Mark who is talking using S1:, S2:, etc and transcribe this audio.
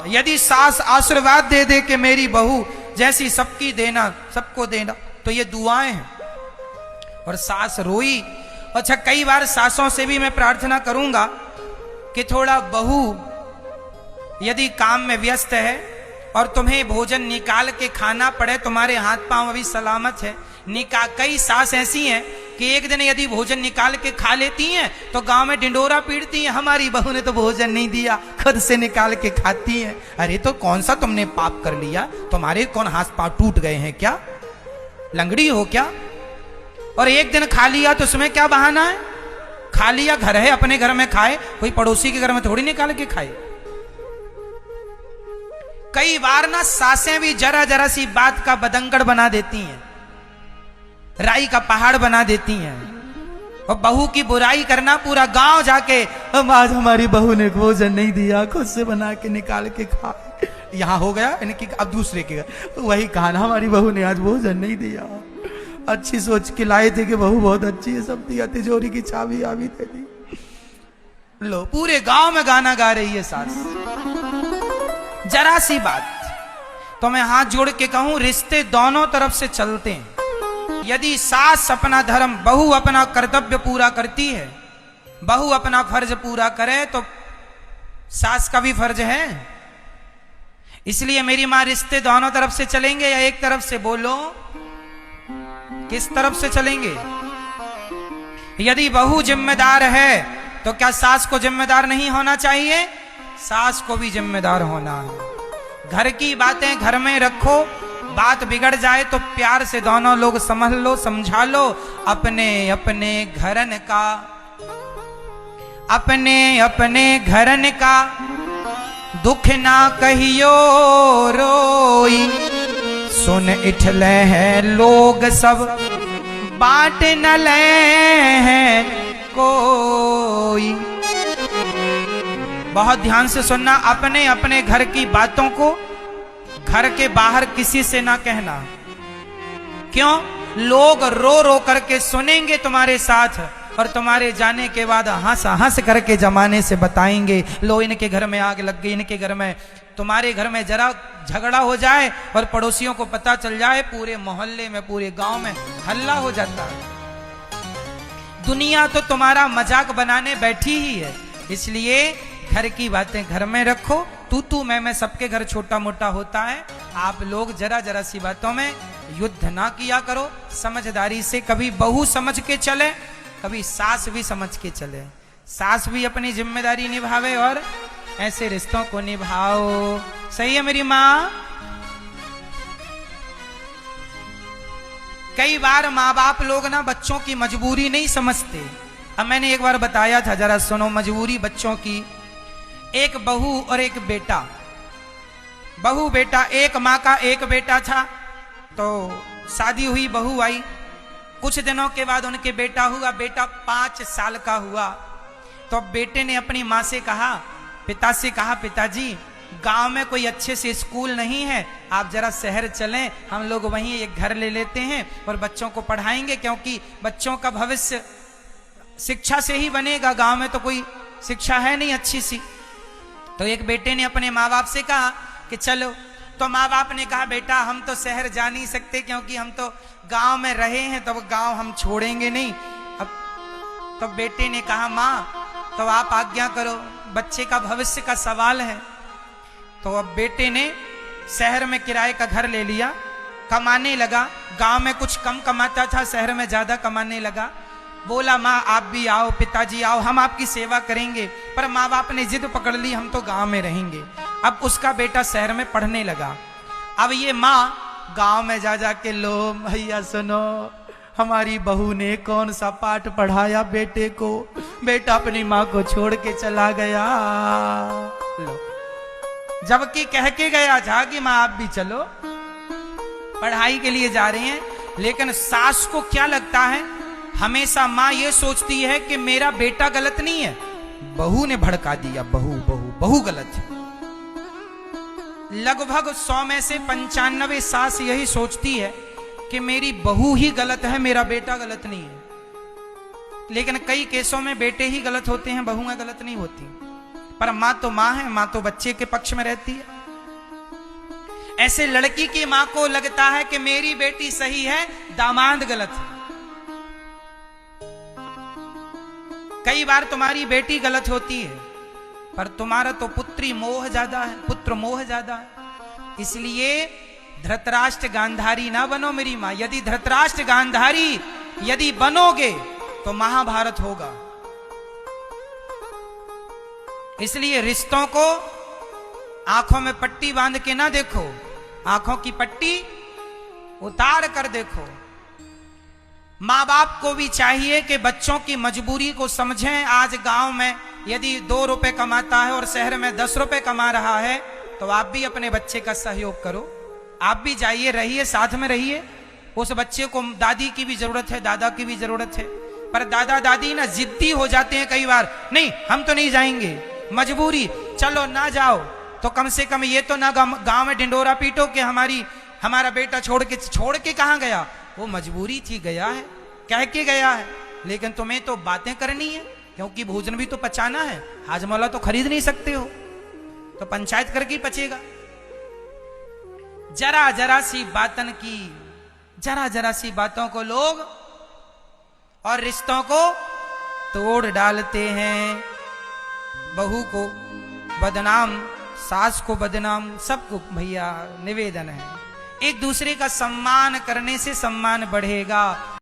S1: यदि सास आशीर्वाद दे दे कि मेरी बहू जैसी सबकी देना, सबको देना, तो ये दुआएं हैं। और सास रोई। अच्छा, कई बार सासों से भी मैं प्रार्थना करूंगा कि थोड़ा बहू यदि काम में व्यस्त है और तुम्हें भोजन निकाल के खाना पड़े, तुम्हारे हाथ पांव अभी सलामत है, कई सास ऐसी हैं कि एक दिन यदि भोजन निकाल के खा लेती हैं तो गांव में ढिंडोरा पीटती हैं, हमारी बहू ने तो भोजन नहीं दिया, खुद से निकाल के खाती हैं। अरे तो कौन सा तुमने पाप कर लिया? तुम्हारे कौन हाथ पांव टूट गए हैं क्या? लंगड़ी हो क्या? और एक दिन खा लिया तो उसमें क्या बहाना है? खा लिया, घर है, अपने घर में खाए, कोई पड़ोसी के घर में थोड़ी निकाल के खाए। कई बार ना सासें भी जरा जरा सी बात का बदंगड़ बना देती हैं, राई का पहाड़ बना देती हैं। और बहू की बुराई करना, पूरा गांव जाके आज हमारी बहू ने भोजन नहीं दिया, खुद से बना के निकाल के खा। यहां हो गया इनकी, अब दूसरे के घर वही कहाना, हमारी बहू ने आज भोजन नहीं दिया, अच्छी सोच के लाए थे कि बहू बहुत अच्छी है, सब दिया, तिजोरी की चाबी आवी दे दी। लो, पूरे गांव में गाना गा रही है सास। जरा सी बात तो मैं हाथ जोड़ के कहूं, रिश्ते दोनों तरफ से चलते हैं। यदि सास अपना धर्म, बहू अपना कर्तव्य पूरा करती है, बहू अपना फर्ज पूरा करे, तो सास का भी फर्ज है। इसलिए मेरी मां, रिश्ते दोनों तरफ से चलेंगे या एक तरफ से? बोलो, किस तरफ से चलेंगे? यदि बहू जिम्मेदार है तो क्या सास को जिम्मेदार नहीं होना चाहिए? सास को भी जिम्मेदार होना है। घर की बातें घर में रखो, बात बिगड़ जाए तो प्यार से दोनों लोग समझ लो, समझा लो। अपने अपने घरन का, अपने अपने घरन का दुख ना कहियो रोई, सुन इठले हैं लोग सब बांट न ले हैं कोई। बहुत ध्यान से सुनना, अपने अपने घर की बातों को घर के बाहर किसी से ना कहना। क्यों? लोग रो रो करके सुनेंगे तुम्हारे साथ, और तुम्हारे जाने के बाद हंस हंस करके जमाने से बताएंगे, लो इनके घर में आग लग गई, इनके घर में। तुम्हारे घर में जरा झगड़ा हो जाए और पड़ोसियों को पता चल जाए, पूरे मोहल्ले में, पूरे गांव में हल्ला हो जाता है। दुनिया तो तुम्हारा मजाक बनाने बैठी ही है। इसलिए घर की बातें घर में रखो, तू मैं सबके घर छोटा मोटा होता है। आप लोग जरा जरा सी बातों में युद्ध ना किया करो, समझदारी से। कभी बहू समझ के चले, कभी सास भी समझ के चले। सास भी अपनी जिम्मेदारी निभावे और ऐसे रिश्तों को निभाओ। सही है मेरी माँ? कई बार माँ बाप लोग ना बच्चों की मजबूरी नहीं समझते। अब मैंने एक बार बताया था, जरा सुनो मजबूरी बच्चों की। एक बहू और एक बेटा, बहू बेटा, एक माँ का एक बेटा था। तो शादी हुई, बहू आई, कुछ दिनों के बाद उनके बेटा हुआ। बेटा 5 साल का हुआ तो बेटे ने अपनी माँ से कहा, पिता से कहा, पिताजी गांव में कोई अच्छे से स्कूल नहीं है, आप जरा शहर चलें, हम लोग वहीं एक घर ले लेते हैं और बच्चों को पढ़ाएंगे, क्योंकि बच्चों का भविष्य शिक्षा से ही बनेगा। गांव में तो कोई शिक्षा है नहीं अच्छी सी। तो एक बेटे ने अपने माँ बाप से कहा कि चलो। तो माँ बाप ने कहा, बेटा हम तो शहर जा नहीं सकते, क्योंकि हम तो गांव में रहे हैं, तो गांव हम छोड़ेंगे नहीं। अब तो बेटे ने कहा, माँ तो आप आज्ञा करो, बच्चे का भविष्य का सवाल है। तो अब बेटे ने शहर में किराए का घर ले लिया, कमाने लगा। गांव में कुछ कम कमाता था, शहर में ज्यादा कमाने लगा। बोला, माँ आप भी आओ, पिताजी आओ, हम आपकी सेवा करेंगे। पर माँ बाप ने जिद पकड़ ली, हम तो गांव में रहेंगे। अब उसका बेटा शहर में पढ़ने लगा। अब ये माँ गांव में जा जाके, लो भैया सुनो, हमारी बहू ने कौन सा पाठ पढ़ाया बेटे को, बेटा अपनी माँ को छोड़ के चला गया। लो, जबकि कह के गया था कि माँ आप भी चलो, पढ़ाई के लिए जा रहे हैं। लेकिन सास को क्या लगता है, हमेशा माँ ये सोचती है कि मेरा बेटा गलत नहीं है, बहू ने भड़का दिया, बहू गलत है। लगभग 100 में से 95 सास यही सोचती है कि मेरी बहू ही गलत है, मेरा बेटा गलत नहीं है। लेकिन कई केसों में बेटे ही गलत होते हैं, बहुएं गलत नहीं होती। पर माँ तो माँ है, माँ तो बच्चे के पक्ष में रहती है। ऐसे लड़की की मां को लगता है कि मेरी बेटी सही है, दामाद गलत है। कई बार तुम्हारी बेटी गलत होती है, पर तुम्हारा तो पुत्री मोह ज्यादा है, पुत्र मोह ज्यादा है। इसलिए धृतराष्ट्र गांधारी ना बनो मेरी मां। यदि धृतराष्ट्र गांधारी यदि बनोगे तो महाभारत होगा। इसलिए रिश्तों को आंखों में पट्टी बांध के ना देखो, आंखों की पट्टी उतार कर देखो। माँ बाप को भी चाहिए कि बच्चों की मजबूरी को समझें। आज गांव में यदि 2 रुपए कमाता है और शहर में 10 रुपए कमा रहा है, तो आप भी अपने बच्चे का सहयोग करो। आप भी जाइए, रहिए, साथ में रहिए। उस बच्चे को दादी की भी जरूरत है, दादा की भी जरूरत है। पर दादा दादी ना जिद्दी हो जाते हैं कई बार, नहीं हम तो नहीं जाएंगे, मजबूरी, चलो ना जाओ। तो कम से कम ये तो ना गांव में ढिंडोरा पीटो कि हमारा बेटा छोड़ के कहां गया। वो मजबूरी थी, गया है, कह के गया है। लेकिन तुम्हें तो बातें करनी है, क्योंकि भोजन भी तो पचाना है। हाजमौला तो खरीद नहीं सकते हो, तो पंचायत करके ही पचेगा। जरा जरा सी बातन की, जरा जरा सी बातों को लोग और रिश्तों को तोड़ डालते हैं। बहू को बदनाम, सास को बदनाम, सबको भैया निवेदन है, एक दूसरे का सम्मान करने से सम्मान बढ़ेगा।